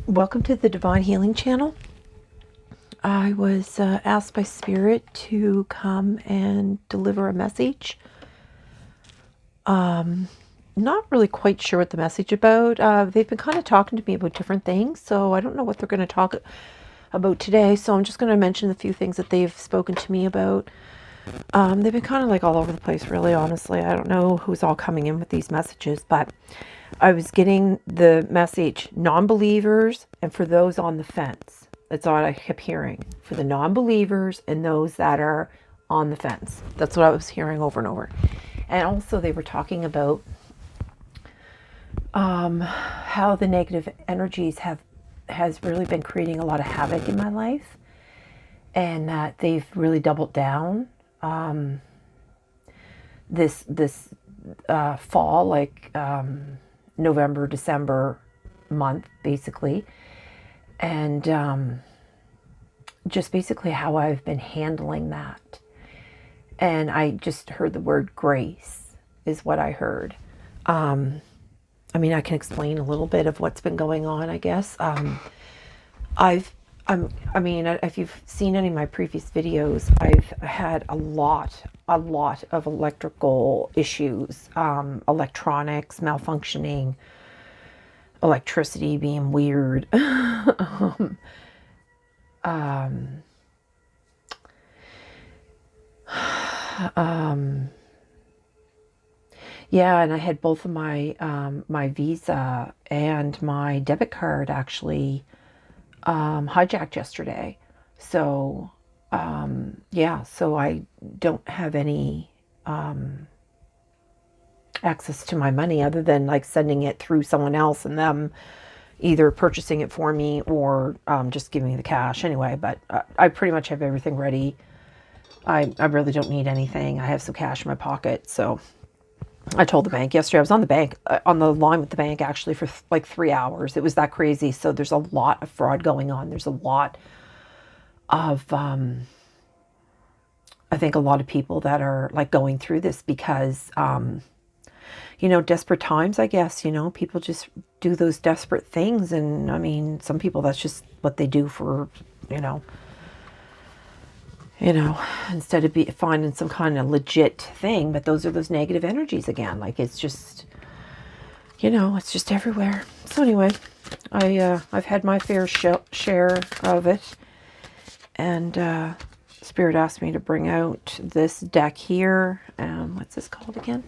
Welcome to the Divine Healing Channel. I was asked by Spirit to come and deliver a message. Not really quite sure what the message about. They've been kind of talking to me about different things, so I don't know what they're going to talk about today. So I'm just going to mention a few things that they've spoken to me about. They've been kind of like all over the place, really, honestly. I don't know who's all coming in with these messages, but I was getting the message, non-believers and for those on the fence. That's all I kept hearing. For the non-believers and those that are on the fence. That's what I was hearing over and over. And also they were talking about how the negative energies has really been creating a lot of havoc in my life. And that they've really doubled down this fall, like November, December month, basically. And just basically how I've been handling that. And I just heard the word grace is what I heard. I mean, I can explain a little bit of what's been going on, I guess. If you've seen any of my previous videos, I've had a lot of electrical issues, electronics malfunctioning, electricity being weird. Yeah, and I had both of my my Visa and my debit card actually hijacked yesterday. So yeah, so I don't have any access to my money other than like sending it through someone else and them either purchasing it for me or just giving me the cash anyway. But I pretty much have everything ready. I really don't need anything. I have some cash in my pocket. So I told the bank yesterday, I was on the line with the bank actually for like 3 hours. It was that crazy. So there's a lot of fraud going on. There's a lot of, I think a lot of people that are like going through this because, desperate times, I guess, people just do those desperate things. And I mean, some people, that's just what they do for, instead of finding some kind of legit thing, but those are those negative energies again. Like it's just, it's just everywhere. So anyway, I've had my fair share of it, and Spirit asked me to bring out this deck here. What's this called again?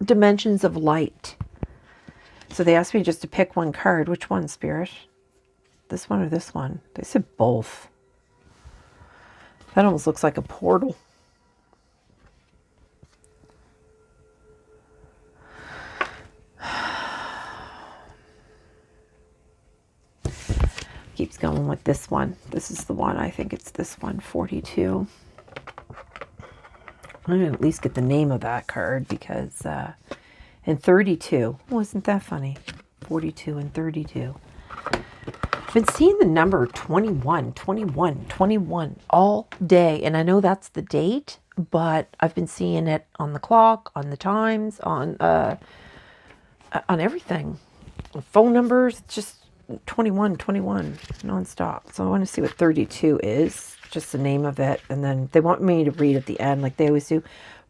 Dimensions of Light. So they asked me just to pick one card. Which one, Spirit? This one or this one? They said both. That almost looks like a portal. Keeps going with this one. This is the one. I think it's this one, 42. I'm going to at least get the name of that card because, and 32. Wasn't that funny? 42 and 32. Been seeing the number 21 all day, and I know that's the date, but I've been seeing it on the clock, on the times, on everything, phone numbers. It's just 21 nonstop. So I want to see what 32 is, just the name of it, and then they want me to read at the end like they always do.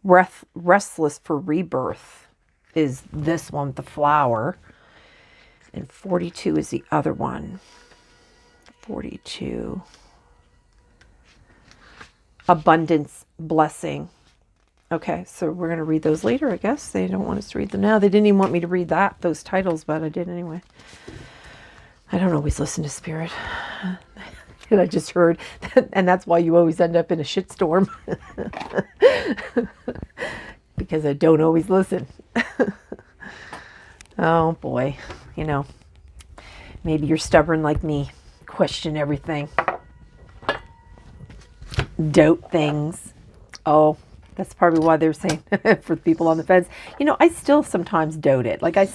Restless for Rebirth is this one with the flower, and 42 is the other one. 42. Abundance, blessing. Okay, so we're going to read those later, I guess. They don't want us to read them now. They didn't even want me to read those titles, but I did anyway. I don't always listen to Spirit. And I just heard, and that's why you always end up in a shitstorm. Because I don't always listen. Oh boy, maybe you're stubborn like me. Question everything. Doubt things. Oh, that's probably why they're saying for people on the fence. I still sometimes doubt it. Like I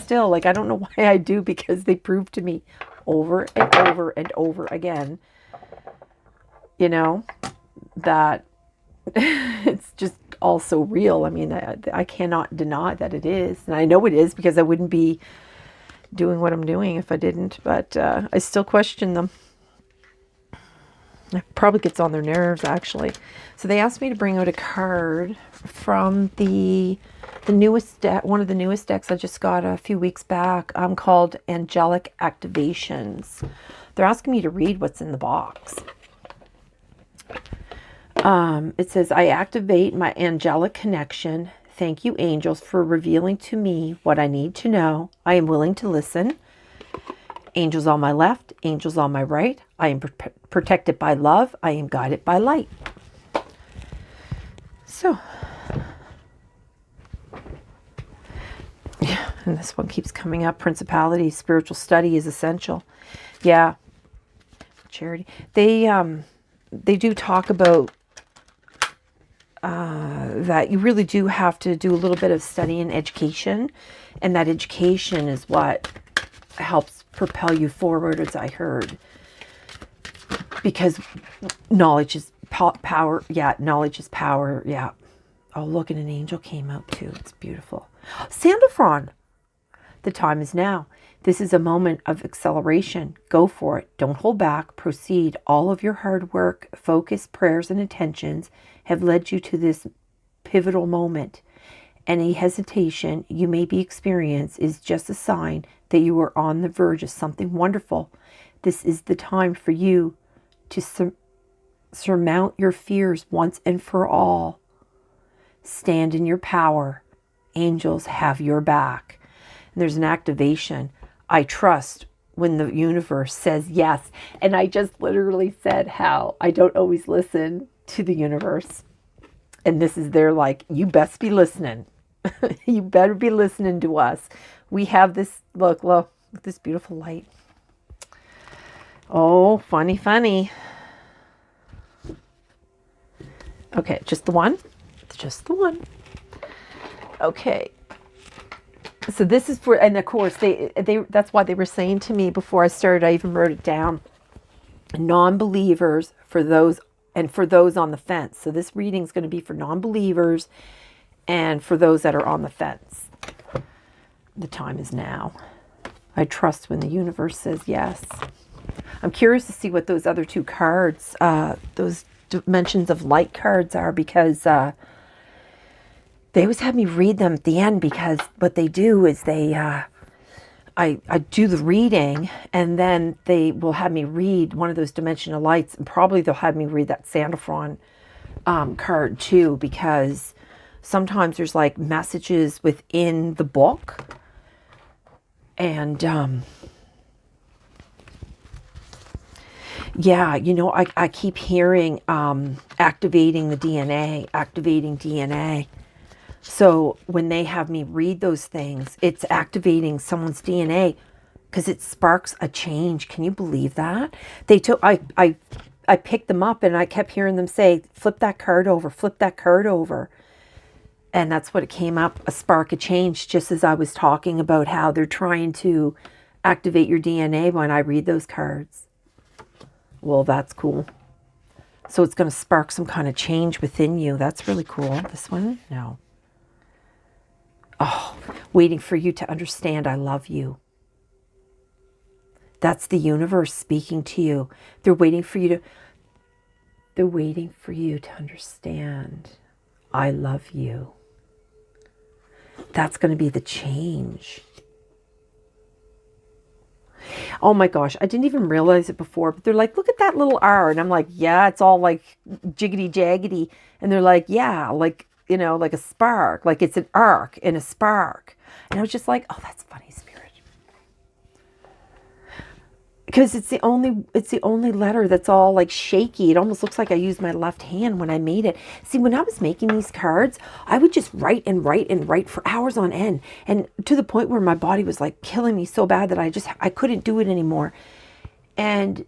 don't know why I do, because they prove to me over and over and over again, that it's just all so real. I mean, I cannot deny that it is. And I know it is because I wouldn't be doing what I'm doing if I didn't, but I still question them. It probably gets on their nerves, actually. So they asked me to bring out a card from the newest deck, one of the newest decks I just got a few weeks back, called Angelic Activations. They're asking me to read what's in the box. It says, I activate my angelic connection. Thank you, angels, for revealing to me what I need to know. I am willing to listen. Angels on my left, angels on my right. I am protected by love. I am guided by light. So, yeah, and this one keeps coming up. Principality, spiritual study is essential. Yeah, charity. They do talk about that you really do have to do a little bit of study and education, and that education is what helps propel you forward, as I heard, because knowledge is power. Yeah, knowledge is power. Yeah. Oh, look, and an angel came out too. It's beautiful. Sandalphon. The time is now. This is a moment of acceleration. Go for it. Don't hold back. Proceed. All of your hard work, focus, prayers, and intentions have led you to this pivotal moment. Any hesitation you may be experiencing is just a sign that you are on the verge of something wonderful. This is the time for you to surmount your fears once and for all. Stand in your power. Angels have your back. And there's an activation. I trust when the universe says yes. And I just literally said how I don't always listen to the universe. And this is their like, you best be listening. You better be listening to us. We have this, look, this beautiful light. Oh, funny, funny. Okay, just the one? Just the one. Okay. So this is for, and of course, they that's why they were saying to me before I started, I even wrote it down, non-believers, for those, and for those on the fence. So this reading is going to be for non-believers and for those that are on the fence. The time is now. I trust when the universe says yes. I'm curious to see what those other two cards, those dimensions of light cards are, because they always have me read them at the end, because what they do is they, I do the reading, and then they will have me read one of those dimensional lights, and probably they'll have me read that Sandalphon card too, because sometimes there's like messages within the book, and yeah, you know, I keep hearing activating the DNA, activating DNA. So when they have me read those things, it's activating someone's DNA because it sparks a change. Can you believe that? They took, I picked them up and I kept hearing them say, flip that card over, flip that card over. And that's what it came up, a spark of change, just as I was talking about how they're trying to activate your DNA when I read those cards. Well, that's cool. So it's going to spark some kind of change within you. That's really cool. This one? No. Oh, waiting for you to understand I love you. That's the universe speaking to you. They're waiting for you to understand I love you. That's going to be the change. Oh my gosh, I didn't even realize it before, but they're like, look at that little R. And I'm like, yeah, it's all like jiggity jaggedy. And they're like, yeah, like, you know, like a spark, like it's an arc in a spark. And I was just like, oh, that's funny, Spirit. Because it's the only letter that's all like shaky. It almost looks like I used my left hand when I made it. See, when I was making these cards, I would just write and write and write for hours on end. And to the point where my body was like killing me so bad that I couldn't do it anymore. And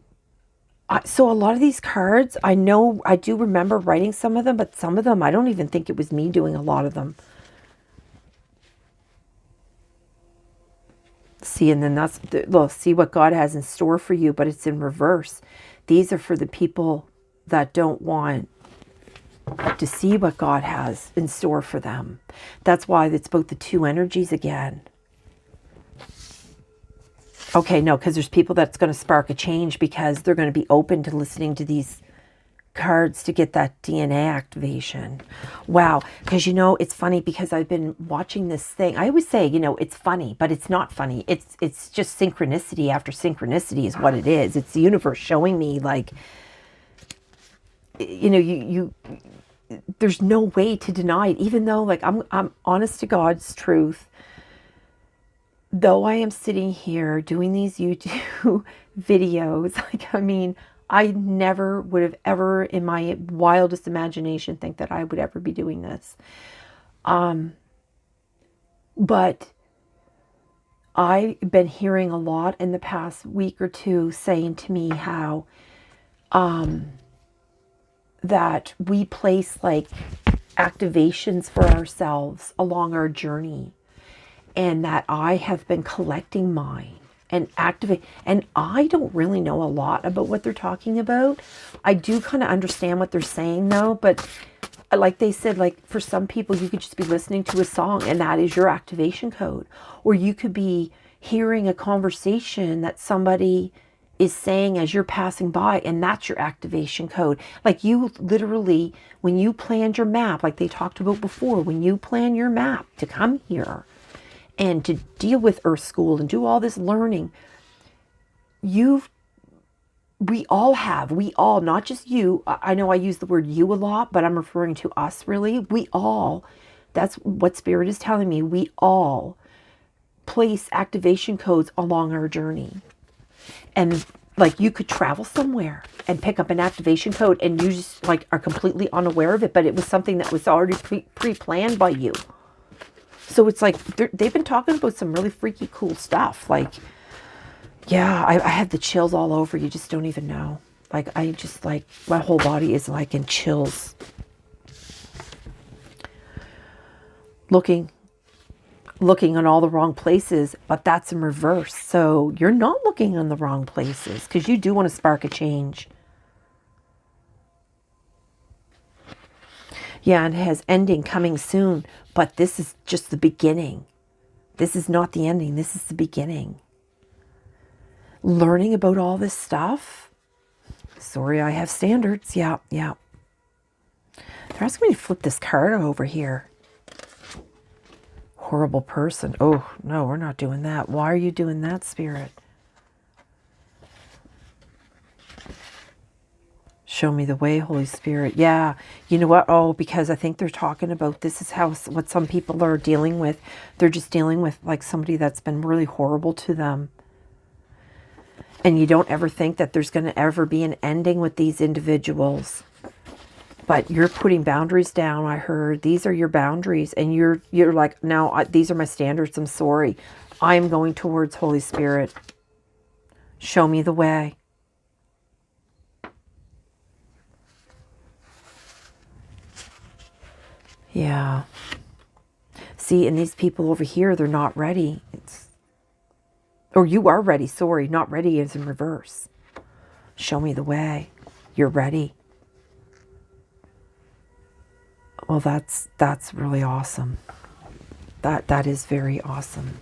so a lot of these cards, I know I do remember writing some of them, but some of them, I don't even think it was me doing a lot of them. See, and then see what God has in store for you, but it's in reverse. These are for the people that don't want to see what God has in store for them. That's why it's both the two energies again. Okay, no, because there's people that's going to spark a change because they're going to be open to listening to these cards to get that DNA activation. Wow. Because, it's funny because I've been watching this thing. I always say, it's funny, but it's not funny. It's just synchronicity after synchronicity is what it is. It's the universe showing me, like, you there's no way to deny it, even though, like, I'm honest to God's truth. Though I am sitting here doing these YouTube videos, like, I never would have ever in my wildest imagination think that I would ever be doing this. But I've been hearing a lot in the past week or two saying to me how that we place like activations for ourselves along our journey, and that I have been collecting mine and activate. And I don't really know a lot about what they're talking about. I do kind of understand what they're saying though, but like they said, like for some people, you could just be listening to a song and that is your activation code. Or you could be hearing a conversation that somebody is saying as you're passing by, and that's your activation code. Like you literally, when you planned your map, like they talked about before, when you plan your map to come here and to deal with Earth School and do all this learning, we all, not just you. I know I use the word you a lot, but I'm referring to us really. We all, that's what Spirit is telling me. We all place activation codes along our journey. And like you could travel somewhere and pick up an activation code and you just like are completely unaware of it, but it was something that was already pre-planned by you. So it's like they've been talking about some really freaky cool stuff. Like, yeah, I have the chills all over. You just don't even know. Like, I just like, my whole body is like in chills. Looking in all the wrong places, but that's in reverse. So you're not looking in the wrong places because you do want to spark a change. Yeah, and it has ending coming soon, but this is just the beginning. This is not the ending. This is the beginning. Learning about all this stuff. Sorry, I have standards. Yeah. They're asking me to flip this card over here. Horrible person. Oh, no, we're not doing that. Why are you doing that, Spirit? Show me the way, Holy Spirit. Yeah, you know what? Oh, because I think they're talking about this is what some people are dealing with. They're just dealing with like somebody that's been really horrible to them. And you don't ever think that there's going to ever be an ending with these individuals. But you're putting boundaries down. I heard these are your boundaries. And you're like, no, these are my standards. I'm sorry. I'm going towards Holy Spirit. Show me the way. Yeah. See, and these people over here, they're not ready. Or you are ready. Sorry, not ready is in reverse. Show me the way. You're ready. Well, that's really awesome. That is very awesome.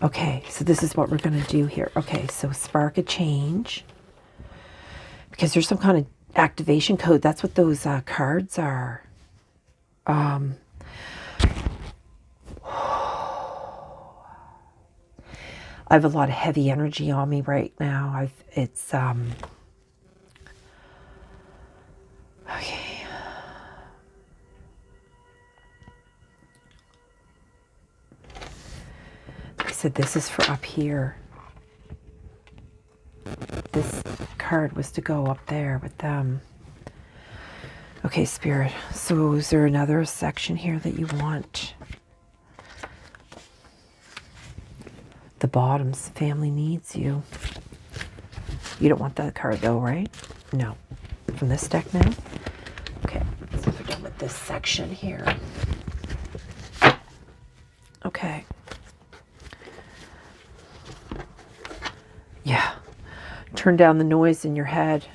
Okay, so this is what we're going to do here. Okay, so spark a change. Because there's some kind of activation code. That's what those cards are. I have a lot of heavy energy on me right now. Okay. I said this is for up here. This card was to go up there with them. Okay, Spirit. So is there another section here that you want? The bottoms. Family needs you. You don't want that card though, right? No. From this deck now? Okay. So we're done with this section here. Okay. Yeah. Turn down the noise in your head.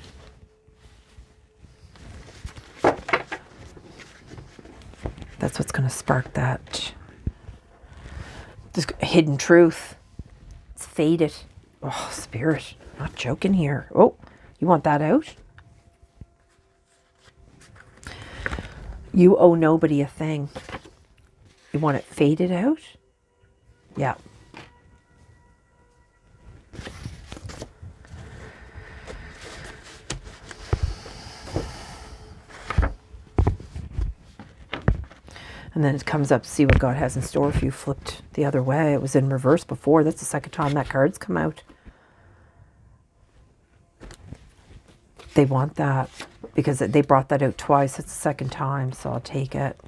That's what's going to spark that. This hidden truth. fade it. Oh, Spirit, not joking here. Oh, you want that out? You owe nobody a thing. You want it faded out? Yeah. And then it comes up, see what God has in store if you flipped the other way. It was in reverse before. That's the second time that card's come out. They want that because they brought that out twice. It's the second time, so I'll take it.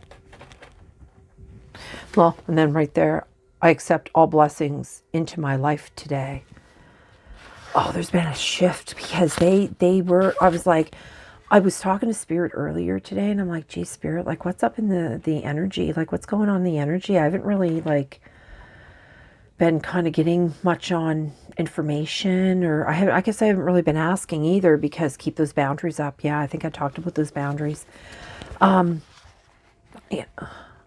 Well, and then right there, I accept all blessings into my life today. Oh, there's been a shift because I was like, I was talking to Spirit earlier today and I'm like, gee, Spirit, like what's up in the energy? Like what's going on in the energy? I haven't really like been kind of getting much on information, or I guess I haven't really been asking either, because keep those boundaries up. Yeah, I think I talked about those boundaries. Yeah,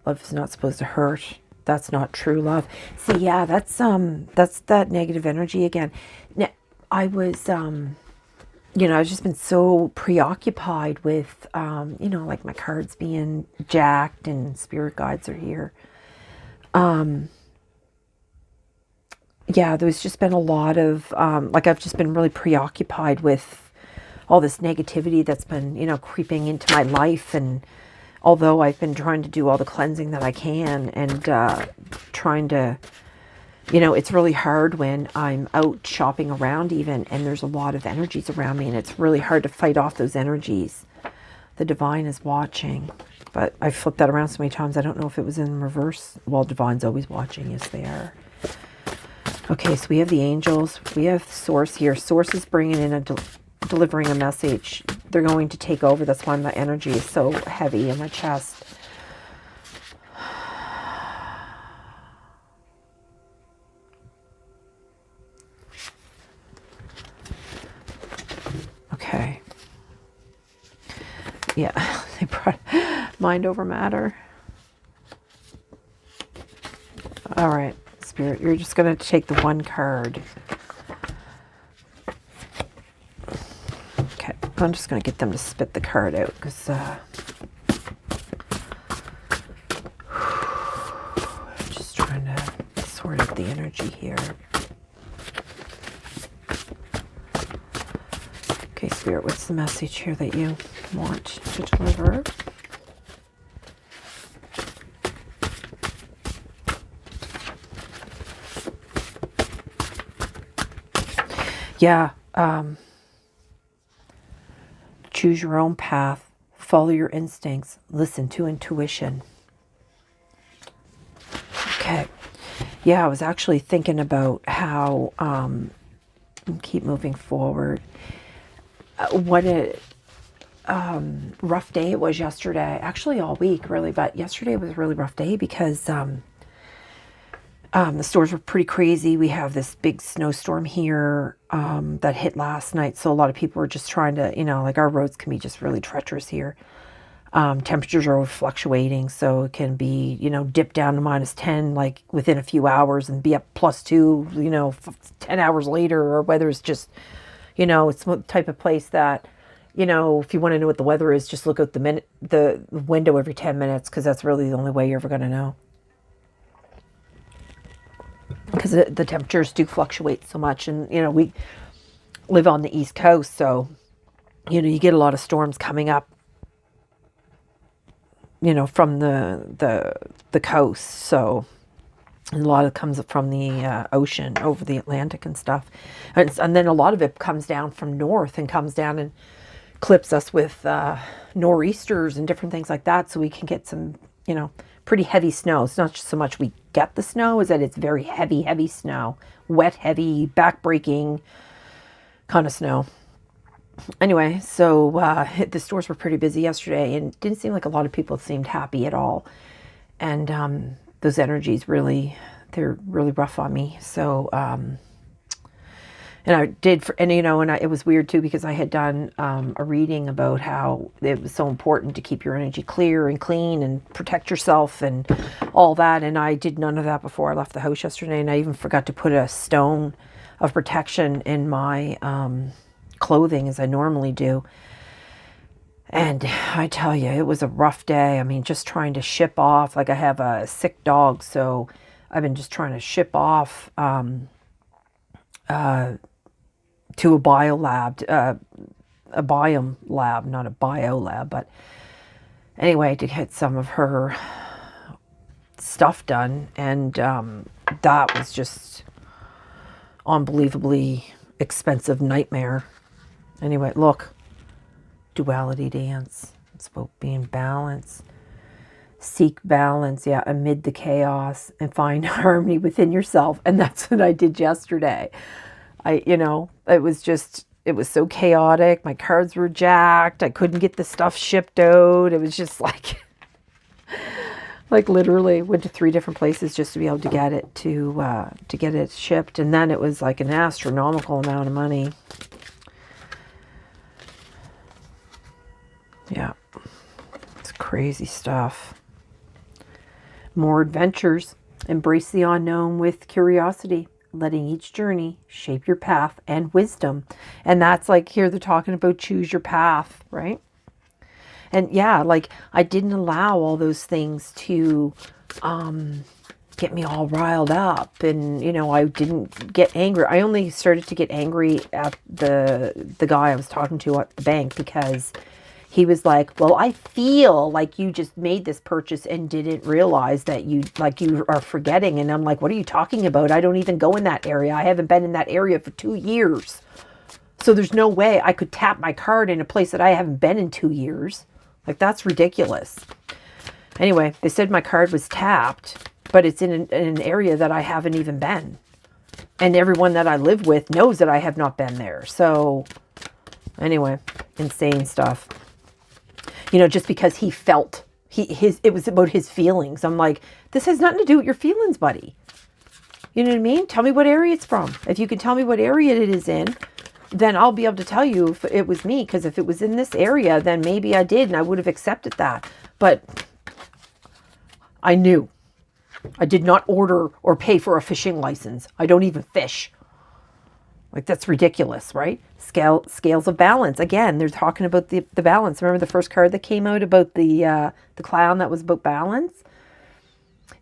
love is not supposed to hurt. That's not true love. See, yeah, that's that negative energy again. Now, I was I've just been so preoccupied with like my cards being jacked and spirit guides are here. Yeah, there's just been a lot of I've just been really preoccupied with all this negativity that's been creeping into my life. And although I've been trying to do all the cleansing that I can and trying to, it's really hard when I'm out shopping around even, and there's a lot of energies around me, and it's really hard to fight off those energies. The divine is watching, but I flipped that around so many times. I don't know if it was in reverse. Well, divine's always watching. Yes, they are. Okay, so we have the angels. We have Source here. Source is bringing in delivering a message. They're going to take over. That's why my energy is so heavy in my chest. Okay. Yeah, they brought mind over matter. All right, Spirit, you're just going to take the one card. Okay, I'm just going to get them to spit the card out because I'm just trying to sort out the energy here. Okay, Spirit, what's the message here that you want to deliver? Yeah, choose your own path, follow your instincts, listen to intuition. Okay, yeah, I was actually thinking about how, keep moving forward, what a rough day it was yesterday, actually all week really, but yesterday was a really rough day because the stores were pretty crazy. We have this big snowstorm here that hit last night. So a lot of people were just trying to, like our roads can be just really treacherous here. Temperatures are fluctuating. So it can be, dip down to -10 like within a few hours and be up +2, 10 hours later, or whether it's just, it's the type of place that, if you want to know what the weather is, just look out the window every 10 minutes because that's really the only way you're ever going to know. Because the temperatures do fluctuate so much, and we live on the East Coast, so you get a lot of storms coming up from the coast, so a lot of it comes from the ocean over the Atlantic and stuff, and then a lot of it comes down from north and comes down and clips us with nor'easters and different things like that, so we can get some pretty heavy snow. It's not just so much we get the snow, is that it's very heavy snow. Wet, heavy, back-breaking kind of snow. Anyway, so the stores were pretty busy yesterday, and it didn't seem like a lot of people seemed happy at all. And those energies they're really rough on me. So And I did, and it was weird too because I had done a reading about how it was so important to keep your energy clear and clean and protect yourself and all that. And I did none of that before I left the house yesterday. And I even forgot to put a stone of protection in my clothing as I normally do. And I tell you, it was a rough day. I mean, just trying to ship off. Like I have a sick dog, so I've been just trying to ship off to a biolab, a biome lab, not a bio lab, but anyway, to get some of her stuff done. And that was just unbelievably expensive nightmare. Anyway, look, duality dance. It's about being balanced. Seek balance, yeah, amid the chaos and find harmony within yourself. And that's what I did yesterday. It was so chaotic. My cards were jacked. I couldn't get the stuff shipped out. It was just like literally went to 3 different places just to be able to get it to get it shipped. And then it was like an astronomical amount of money. Yeah, it's crazy stuff. More adventures. Embrace the unknown with curiosity, letting each journey shape your path and wisdom. And that's like here they're talking about choose your path, right? And yeah, like I didn't allow all those things to get me all riled up. And, I didn't get angry. I only started to get angry at the guy I was talking to at the bank because he was like, well, I feel like you just made this purchase and didn't realize that you are forgetting. And I'm like, what are you talking about? I don't even go in that area. I haven't been in that area for 2 years. So there's no way I could tap my card in a place that I haven't been in 2 years. Like, that's ridiculous. Anyway, they said my card was tapped, but it's in an area that I haven't even been. And everyone that I live with knows that I have not been there. So anyway, insane stuff. Just because he felt it was about his feelings. I'm like, this has nothing to do with your feelings, buddy. You know what I mean? Tell me what area it's from. If you can tell me what area it is in, then I'll be able to tell you if it was me. Because if it was in this area, then maybe I did and I would have accepted that. But I knew. I did not order or pay for a fishing license. I don't even fish. Like, that's ridiculous, right? Scales of balance. Again, they're talking about the balance. Remember the first card that came out about the clown that was about balance?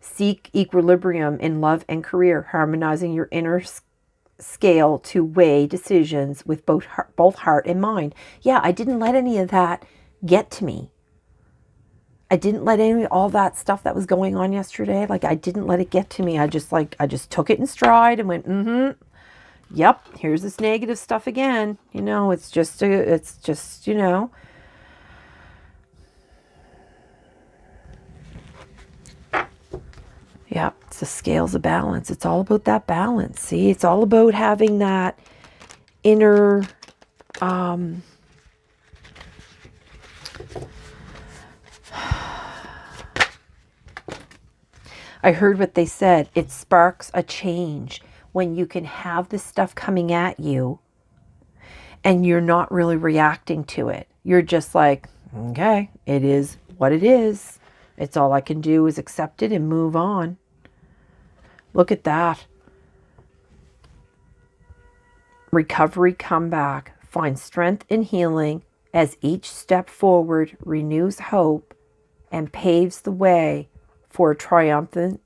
Seek equilibrium in love and career, harmonizing your inner scale to weigh decisions with both heart and mind. Yeah, I didn't let any of that get to me. I didn't let all that stuff that was going on yesterday, I didn't let it get to me. I just took it in stride and went, yep, here's this negative stuff again. It's just. Yeah, it's the scales of balance. It's all about that balance. See, it's all about having that inner, I heard what they said. It sparks a change when you can have this stuff coming at you and you're not really reacting to it. You're just like, okay, it is what it is. It's all I can do is accept it and move on. Look at that. Recovery, comeback. Find strength and healing as each step forward renews hope and paves the way for a triumphant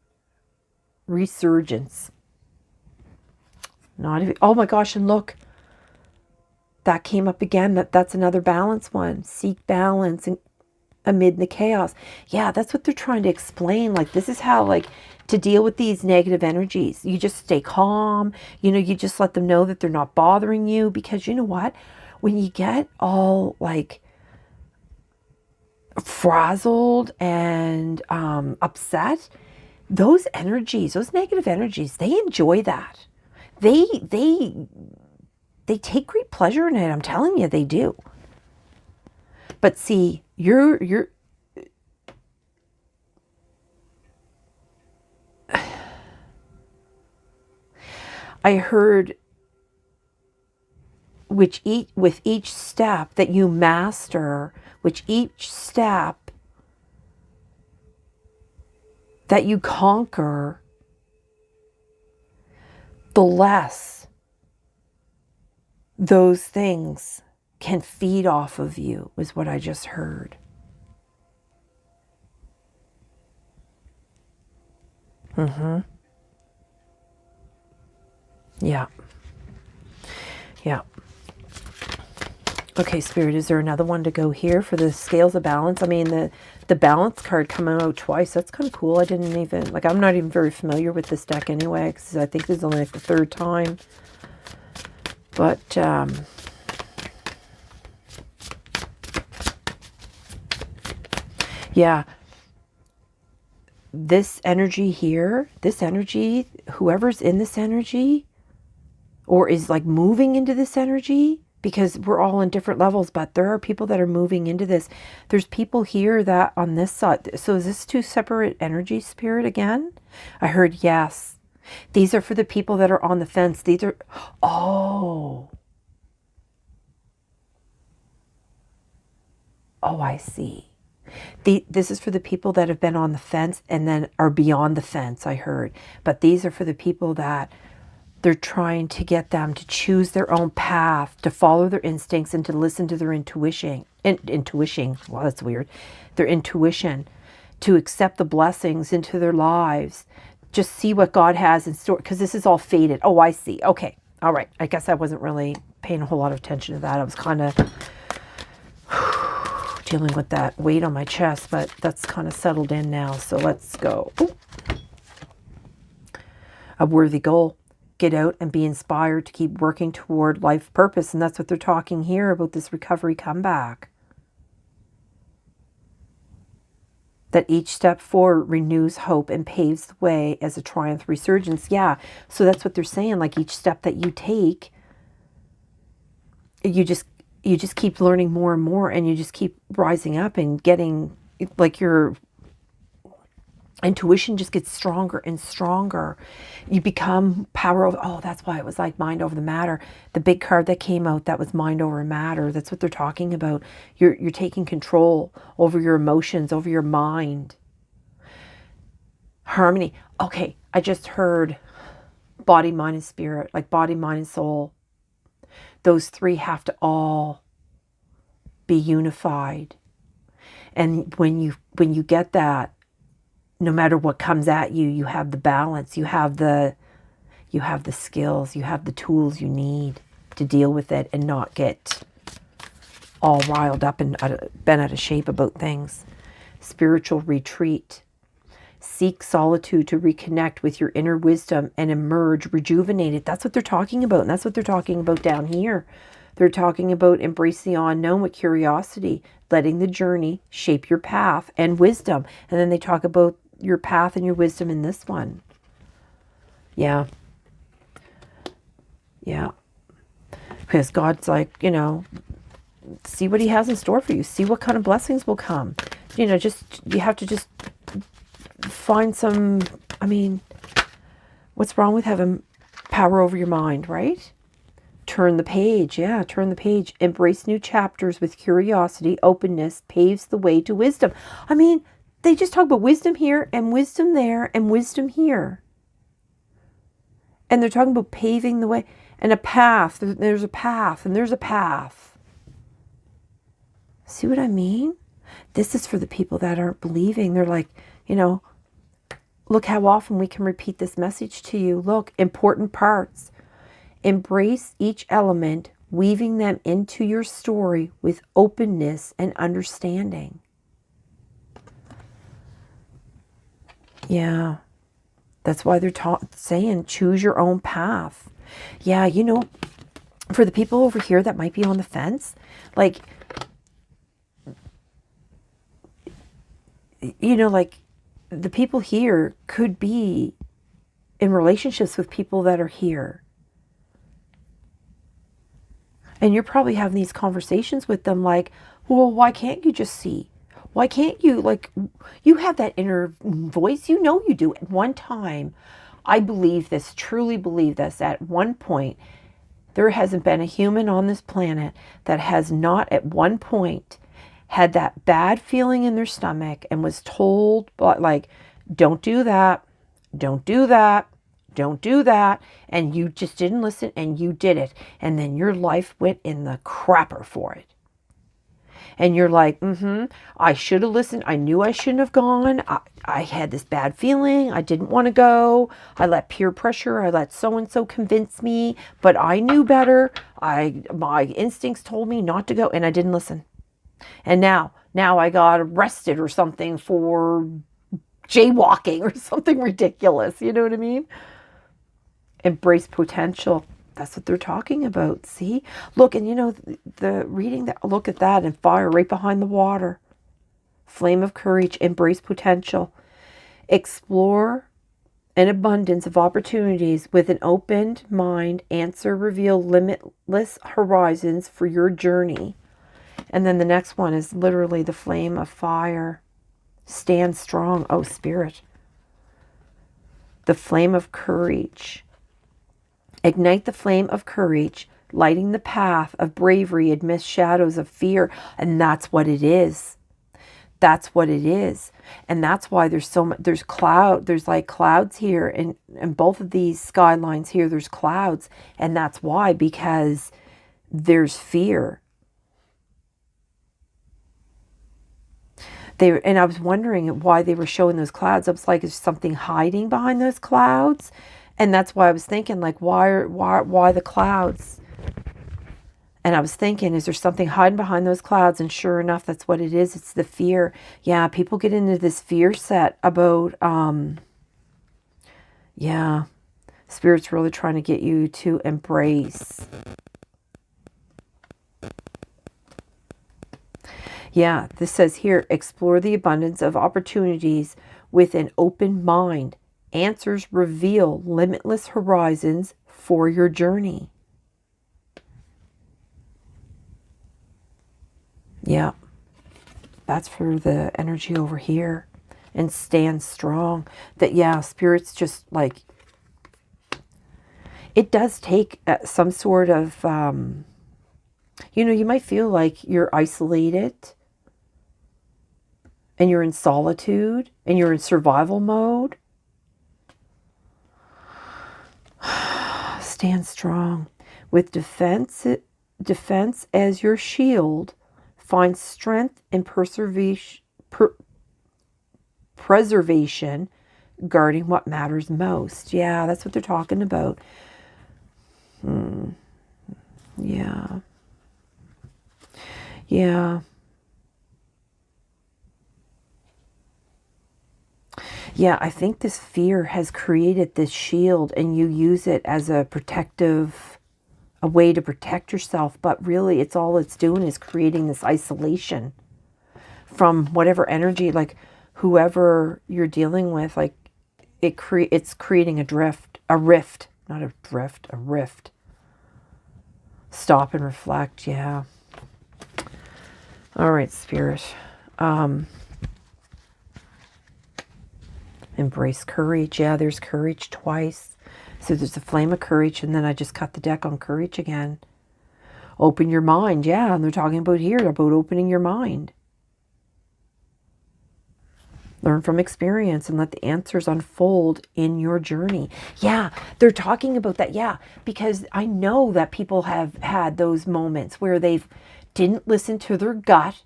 resurgence. Oh my gosh, and look. That came up again. That's another balance one. Seek balance and amid the chaos. Yeah, that's what they're trying to explain. This is how, to deal with these negative energies. You just stay calm. You just let them know that they're not bothering you. Because you know what? When you get all, frazzled and upset, those energies, those negative energies, they enjoy that. They take great pleasure in it. I'm telling you, they do. But see, you're I heard with each step that you master, which each step that you conquer, the less those things can feed off of you, is what I just heard. Yeah. Yeah. Okay, Spirit, is there another one to go here for the scales of balance? I mean, the balance card coming out twice, that's kind of cool. I didn't even, like, I'm not even very familiar with this deck anyway, because I think this is only like the third time. But, yeah, this energy here, this energy, whoever's in this energy, or is like moving into this energy, because we're all in different levels, but there are people that are moving into this. There's people here that on this side. So is this two separate energy, Spirit, again? I heard yes. These are for the people that are on the fence. These are, oh, I see. This is for the people that have been on the fence and then are beyond the fence, I heard. But these are for the people that they're trying to get them to choose their own path, to follow their instincts and to listen to their intuition. Well, that's weird. Their intuition, to accept the blessings into their lives. Just see what God has in store, because this is all faded. Oh, I see. Okay. All right. I guess I wasn't really paying a whole lot of attention to that. I was kind of dealing with that weight on my chest, but that's kind of settled in now. So let's go. Ooh. A worthy goal. Get out and be inspired to keep working toward life purpose. And that's what they're talking here about, this recovery comeback. That each step forward renews hope and paves the way as a triumph resurgence. Yeah, so that's what they're saying. Like each step that you take, you just keep learning more and more, and you just keep rising up and getting, like, your intuition just gets stronger and stronger. You become power over, oh, that's why it was like mind over the matter. The big card that came out, that was mind over matter. That's what they're talking about. You're taking control over your emotions, over your mind. Harmony. Okay, I just heard body, mind, and spirit, like body, mind, and soul. Those three have to all be unified. And when you get that, no matter what comes at you, you have the balance, you have the skills, you have the tools you need to deal with it and not get all riled up and bent out of shape about things. Spiritual retreat. Seek solitude to reconnect with your inner wisdom and emerge rejuvenated. That's what they're talking about. And that's what they're talking about down here. They're talking about embrace the unknown with curiosity, letting the journey shape your path and wisdom. And then they talk about your path and your wisdom in this one. Yeah. Yeah. Because God's like, see what he has in store for you. See what kind of blessings will come. You have to just find some, what's wrong with having power over your mind, right? Turn the page. Yeah, turn the page. Embrace new chapters with curiosity. Openness paves the way to wisdom. They just talk about wisdom here and wisdom there and wisdom here. And they're talking about paving the way and a path. There's a path and there's a path. See what I mean? This is for the people that aren't believing. They're like, look how often we can repeat this message to you. Look, important parts. Embrace each element, weaving them into your story with openness and understanding. Yeah, that's why they're saying choose your own path. Yeah, for the people over here that might be on the fence, like, like the people here could be in relationships with people that are here. And you're probably having these conversations with them like, well, why can't you just see? Why can't you, like, you have that inner voice, you do. At one time, I believe this, truly believe this, at one point, There hasn't been a human on this planet that has not at one point had that bad feeling in their stomach and was told, like, don't do that, don't do that, don't do that. And you just didn't listen and you did it. And then your life went in the crapper for it. And you're like, I should have listened. I knew I shouldn't have gone. I had this bad feeling. I didn't want to go. I let peer pressure. I let so-and-so convince me. But I knew better. My instincts told me not to go. And I didn't listen. And now I got arrested or something for jaywalking or something ridiculous. You know what I mean? Embrace potential. That's what they're talking about. See? Look, and you know, the reading that, look at that, and fire right behind the water. Flame of courage, embrace potential. Explore an abundance of opportunities with an opened mind. Answer, reveal limitless horizons for your journey. And then the next one is literally the flame of fire. Stand strong, oh Spirit. The flame of courage. Ignite the flame of courage, lighting the path of bravery amidst shadows of fear. And that's what it is. That's what it is. And that's why there's so much, there's like clouds here, and both of these skylines here, there's clouds. And that's why, because there's fear. And I was wondering why they were showing those clouds. I was like, is something hiding behind those clouds? And that's why I was thinking, like, why the clouds? And I was thinking, is there something hiding behind those clouds? And sure enough, that's what it is. It's the fear. Yeah, people get into this fear set about, Spirit's really trying to get you to embrace. Yeah, this says here, explore the abundance of opportunities with an open mind. Answers reveal limitless horizons for your journey. Yeah, that's for the energy over here. And stand strong. That, yeah, Spirit's just like, it does take some sort of, you might feel like you're isolated. And you're in solitude. And you're in survival mode. Stand strong. With defense as your shield, find strength and preservation, guarding what matters most. Yeah, that's what they're talking about. Yeah. Yeah. Yeah, I think this fear has created this shield, and you use it as a way to protect yourself. But really, it's doing is creating this isolation from whatever energy, like whoever you're dealing with. Like it's creating a rift. Stop and reflect. Yeah. All right, Spirit. Embrace courage. Yeah, there's courage twice. So there's a flame of courage, and then I just cut the deck on courage again. Open your mind. Yeah, and they're talking about here, about opening your mind. Learn from experience and let the answers unfold in your journey. Yeah, they're talking about that. Yeah, because I know that people have had those moments where they didn't listen to their gut,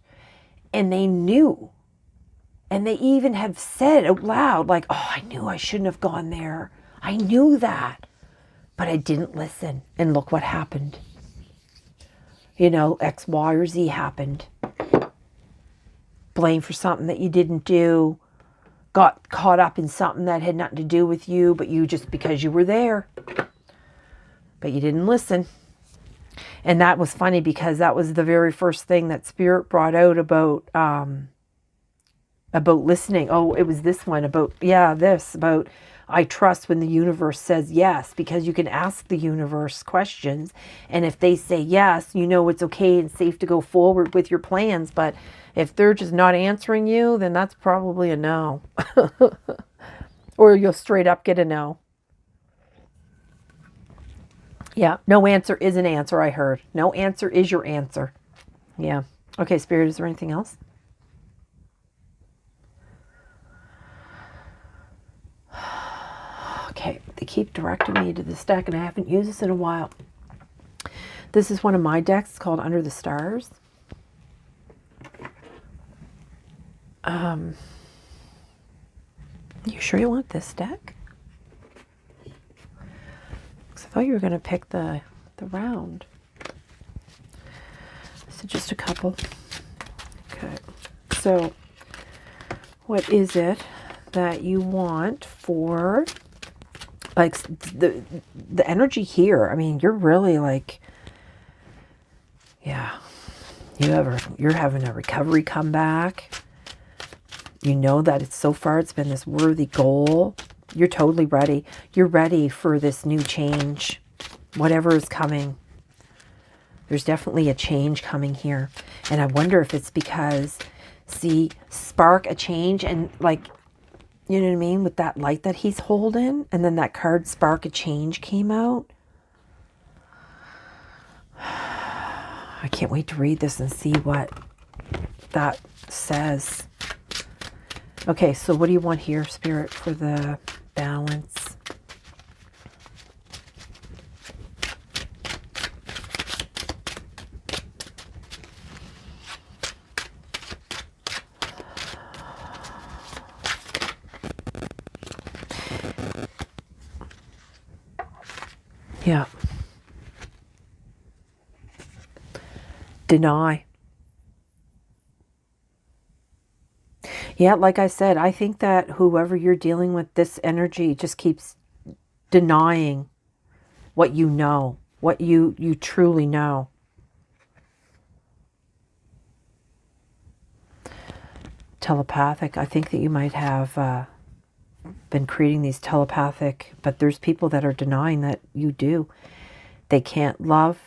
and they knew. And they even have said out loud, like, oh, I knew I shouldn't have gone there. I knew that. But I didn't listen. And look what happened. X, Y, or Z happened. Blame for something that you didn't do. Got caught up in something that had nothing to do with you, but you just because you were there. But you didn't listen. And that was funny because that was the very first thing that Spirit brought out about listening. Oh, it was this one about I trust when the universe says yes, because you can ask the universe questions. And if they say yes, it's okay and safe to go forward with your plans. But if they're just not answering you, then that's probably a no. Or you'll straight up get a no. Yeah, no answer is an answer, I heard. No answer is your answer. Yeah. Okay, Spirit, is there anything else? Okay, they keep directing me to this deck, and I haven't used this in a while. This is one of my decks called Under the Stars. You sure you want this deck? Because I thought you were going to pick the round. So just a couple. Okay. So what is it that you want for, like, the energy here? I mean, you're really like, yeah, you're having a recovery comeback. You know that so far it's been this worthy goal. You're totally ready. You're ready for this new change. Whatever is coming. There's definitely a change coming here. And I wonder if it's because, see, spark a change and, like, you know what I mean? With that light that he's holding. And then that card spark a change came out. I can't wait to read this and see what that says. Okay, so what do you want here, Spirit, for the balance? Yeah. Deny. Yeah, like I said, I think that whoever you're dealing with, this energy just keeps denying what you know, what you truly know. Telepathic. I think that you might have been creating these telepathic, but there's people that are denying that you do. They can't love.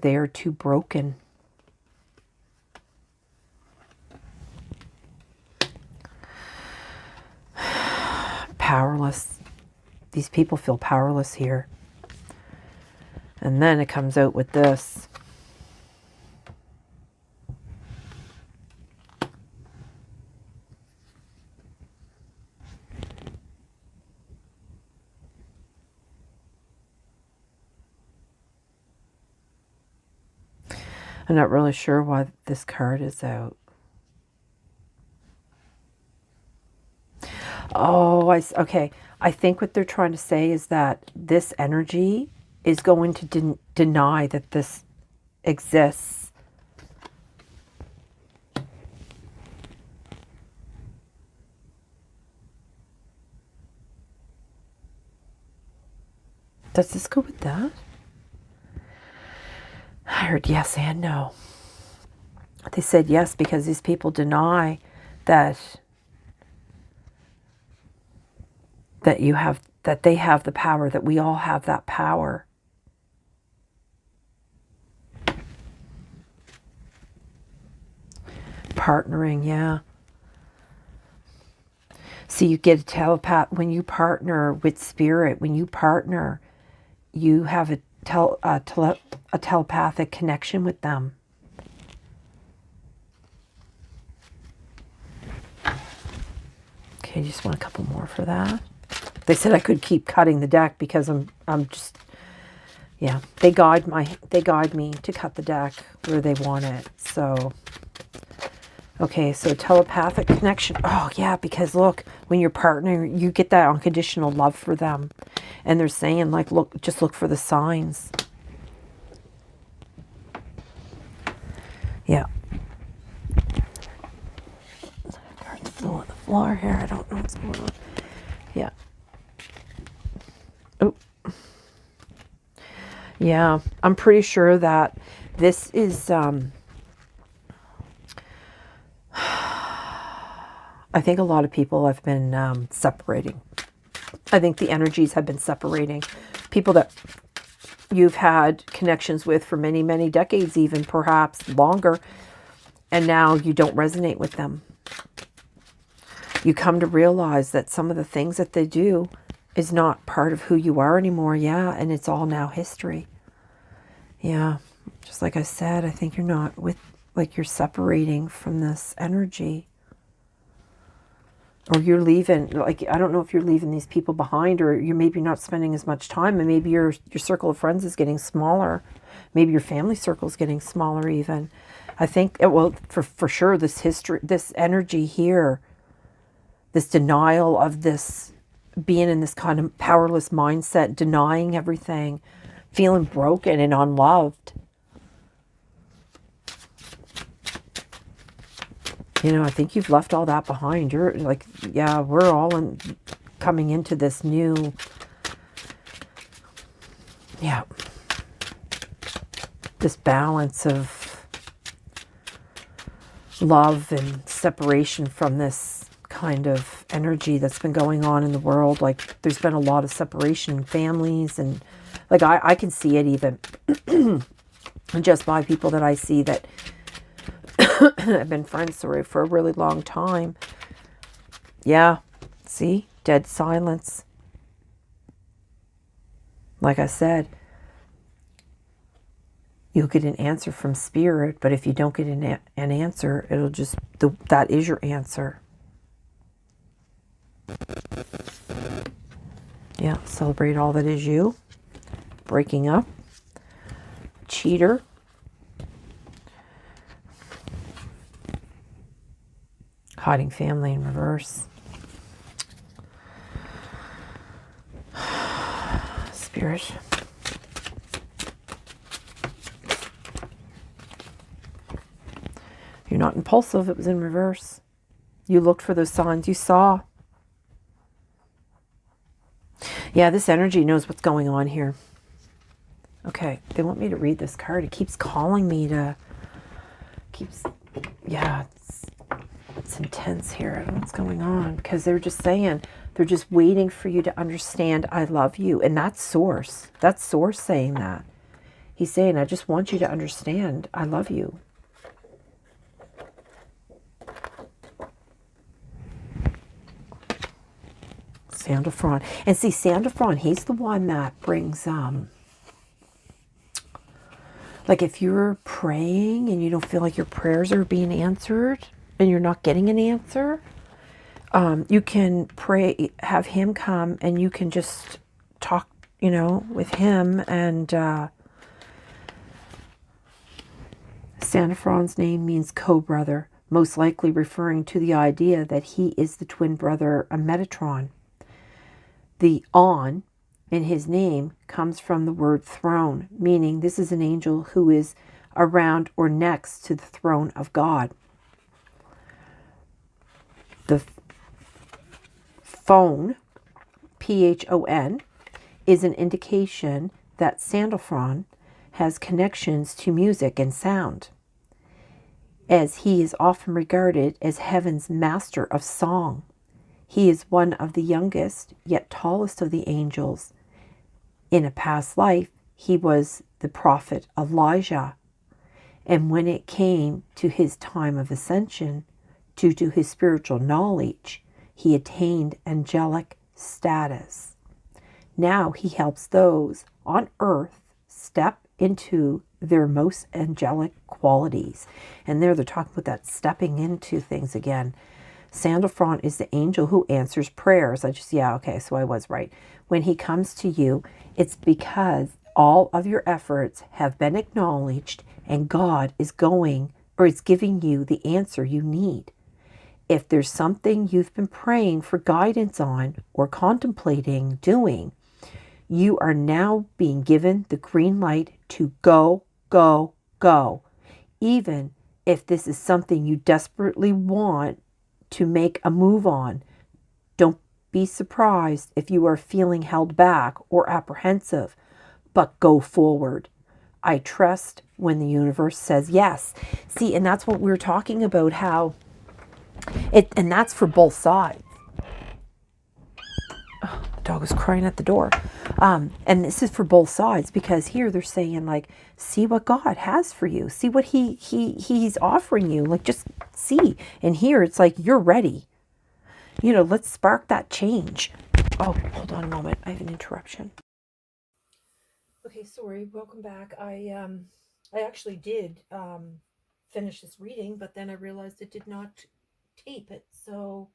They are too broken. Powerless. These people feel powerless here. And then it comes out with this. I'm not really sure why this card is out. Oh, okay. I think what they're trying to say is that this energy is going to deny that this exists. Does this go with that? I heard yes and no. They said yes because these people deny that you have, that they have the power, that we all have that power. Partnering, yeah. See, you get a telepath when you partner with spirit. When you partner, you have a telepathic connection with them. Okay, you just want a couple more for that. They said I could keep cutting the deck because I'm just, yeah. They guide me to cut the deck where they want it. So, okay, so telepathic connection. Oh yeah, because look, when you're partnering, you get that unconditional love for them, and they're saying like, look, just look for the signs. Yeah. Cards flew on the floor here. I don't know what's going on. Yeah. Oh. Yeah, I'm pretty sure that this is, I think a lot of people have been separating. I think the energies have been separating. People that you've had connections with for many, many decades, even perhaps longer, and now you don't resonate with them. You come to realize that some of the things that they do is not part of who you are anymore. Yeah, and it's all now history. Yeah, just like I said, I think you're not with, like, you're separating from this energy. Or you're leaving, like, I don't know if you're leaving these people behind, or you're maybe not spending as much time, and maybe your circle of friends is getting smaller. Maybe your family circle is getting smaller even. I think, well, for sure, this history, this energy here, this denial of this, being in this kind of powerless mindset, denying everything, feeling broken and unloved. You know, I think you've left all that behind. You're like, yeah, we're all coming into this new, yeah, this balance of love and separation from this kind of energy that's been going on in the world. Like, there's been a lot of separation in families, and like I can see it even just by people that I see that I've been friends, for a really long time. Yeah, see, dead silence. Like I said, you'll get an answer from spirit, but if you don't get an answer, it'll just, that is your answer. Yeah, celebrate all that is you. Breaking up. Cheater. Hiding family in reverse. Spirit. You're not impulsive. It was in reverse. You looked for those signs. You saw. Yeah, this energy knows what's going on here. Okay, they want me to read this card. It keeps calling me to... Yeah, it's intense here. I don't know what's going on, because they're just saying, they're just waiting for you to understand I love you. And that's Source. That's Source saying that. He's saying, I just want you to understand I love you. Sandalphon. And see, Sandalphon, he's the one that brings, like, if you're praying and you don't feel like your prayers are being answered and you're not getting an answer, you can pray, have him come, and you can just talk, you know, with him. And Sandalphon's name means co-brother, most likely referring to the idea that he is the twin brother of Metatron. The on in his name comes from the word throne, meaning this is an angel who is around or next to the throne of God. The phone, Phon, is an indication that Sandalphon has connections to music and sound, as he is often regarded as heaven's master of song. He is one of the youngest, yet tallest of the angels. In a past life, he was the prophet Elijah. And when it came to his time of ascension, due to his spiritual knowledge, he attained angelic status. Now he helps those on earth step into their most angelic qualities. And there they're talking about that stepping into things again. Sandalphon is the angel who answers prayers. So I was right. When he comes to you, it's because all of your efforts have been acknowledged and God is giving you the answer you need. If there's something you've been praying for guidance on or contemplating doing, you are now being given the green light to go, go, go. Even if this is something you desperately want to make a move on, don't be surprised if you are feeling held back or apprehensive, but go forward. I trust when the universe says yes. See, and that's what we're talking about, how and that's for both sides. Oh, the dog was crying at the door. And this is for both sides, because here they're saying, like, see what God has for you. See what he's offering you. Like, just see. And here it's like, you're ready. You know, let's spark that change. Oh, hold on a moment. I have an interruption. Okay, sorry. Welcome back. I actually did finish this reading, but then I realized it did not tape it. So,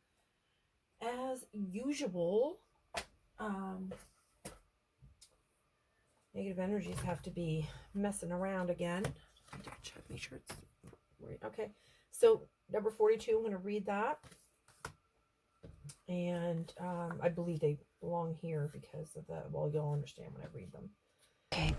as usual, um, negative energies have to be messing around again. I need to check, make sure it's right. Okay, so number 42. I'm going to read that, and I believe they belong here because of the. Well, you'll understand when I read them. Okay.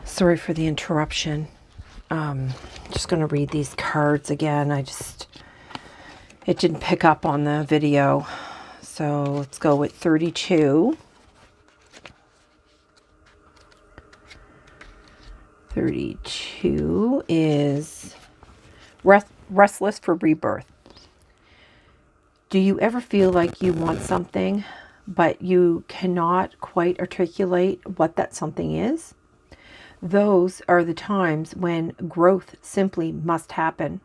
Sorry for the interruption. Just going to read these cards again. It didn't pick up on the video. So let's go with 32. 32 is restless for rebirth. Do you ever feel like you want something, but you cannot quite articulate what that something is? Those are the times when growth simply must happen.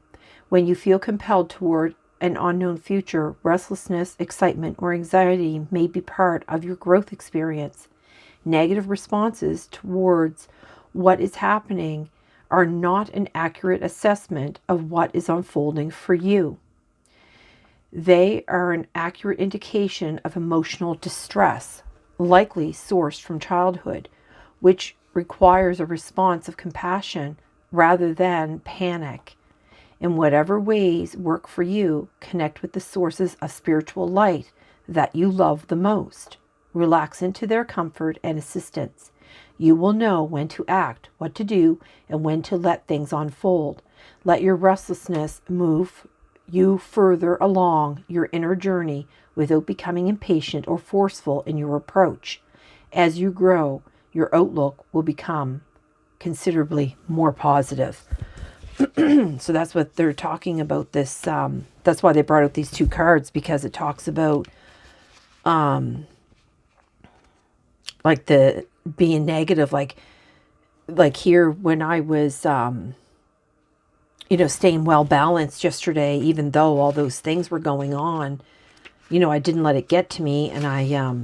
When you feel compelled toward an unknown future, restlessness, excitement, or anxiety may be part of your growth experience. Negative responses towards what is happening are not an accurate assessment of what is unfolding for you. They are an accurate indication of emotional distress, likely sourced from childhood, which requires a response of compassion rather than panic. In whatever ways work for you, connect with the sources of spiritual light that you love the most. Relax into their comfort and assistance. You will know when to act, what to do, and when to let things unfold. Let your restlessness move you further along your inner journey without becoming impatient or forceful in your approach. As you grow, your outlook will become considerably more positive. So that's what they're talking about this. That's why they brought out these two cards, because it talks about like the being negative, like here when I was staying well balanced yesterday, even though all those things were going on, I didn't let it get to me, and I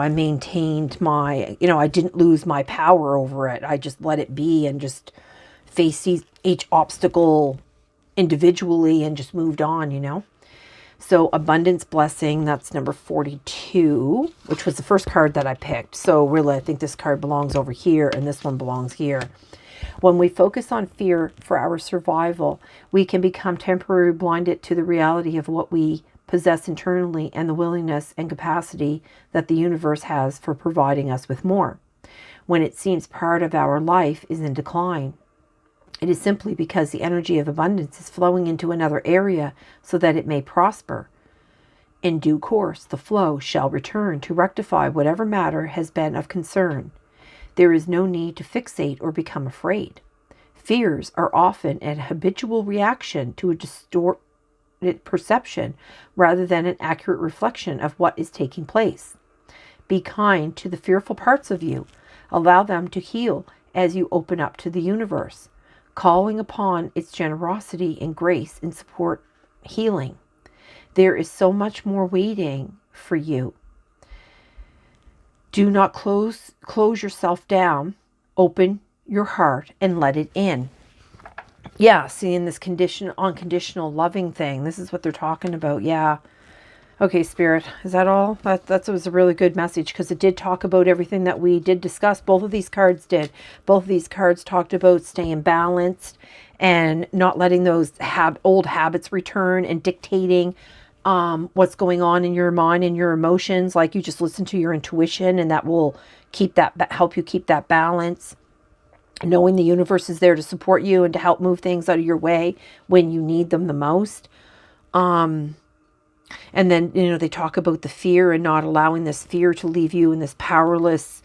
maintained my, I didn't lose my power over it. I just let it be and just faced each obstacle individually and just moved on. So abundance blessing, that's number 42, which was the first card that I picked. So really, I think this card belongs over here and this one belongs here. When we focus on fear for our survival, we can become temporarily blinded to the reality of what we possess internally and the willingness and capacity that the universe has for providing us with more. When it seems part of our life is in decline, it is simply because the energy of abundance is flowing into another area so that it may prosper. In due course, the flow shall return to rectify whatever matter has been of concern. There is no need to fixate or become afraid. Fears are often an habitual reaction to a distorted perception rather than an accurate reflection of what is taking place. Be kind to the fearful parts of you. Allow them to heal as you open up to the universe, calling upon its generosity and grace in support healing. There is so much more waiting for you. Do not close yourself down. Open your heart and let it in. Yeah, seeing this unconditional loving thing. This is what they're talking about. Yeah. Okay, Spirit, is that all? That was a really good message, because it did talk about everything that we did discuss. Both of these cards did. Both of these cards talked about staying balanced and not letting those old habits return and dictating what's going on in your mind and your emotions. Like, you just listen to your intuition, and that will help you keep that balance. Knowing the universe is there to support you and to help move things out of your way when you need them the most. And then, they talk about the fear and not allowing this fear to leave you in this powerless,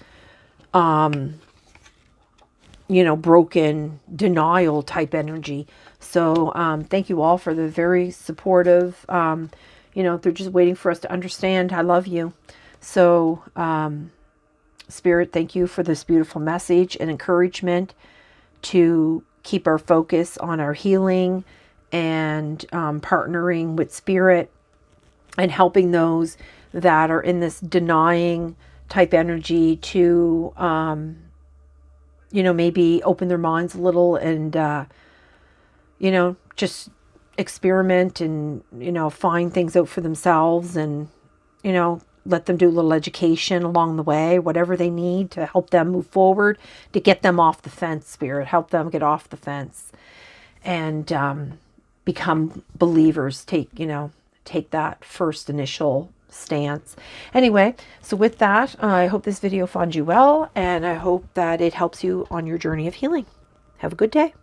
broken denial type energy. So thank you all for the very supportive, they're just waiting for us to understand. I love you. So Spirit, thank you for this beautiful message and encouragement to keep our focus on our healing and partnering with Spirit and helping those that are in this denying type energy to, maybe open their minds a little and, just experiment and, find things out for themselves and, let them do a little education along the way, whatever they need to help them move forward, to get them off the fence, Spirit. Help them get off the fence and become believers. Take that first initial stance. Anyway, so with that, I hope this video finds you well, and I hope that it helps you on your journey of healing. Have a good day.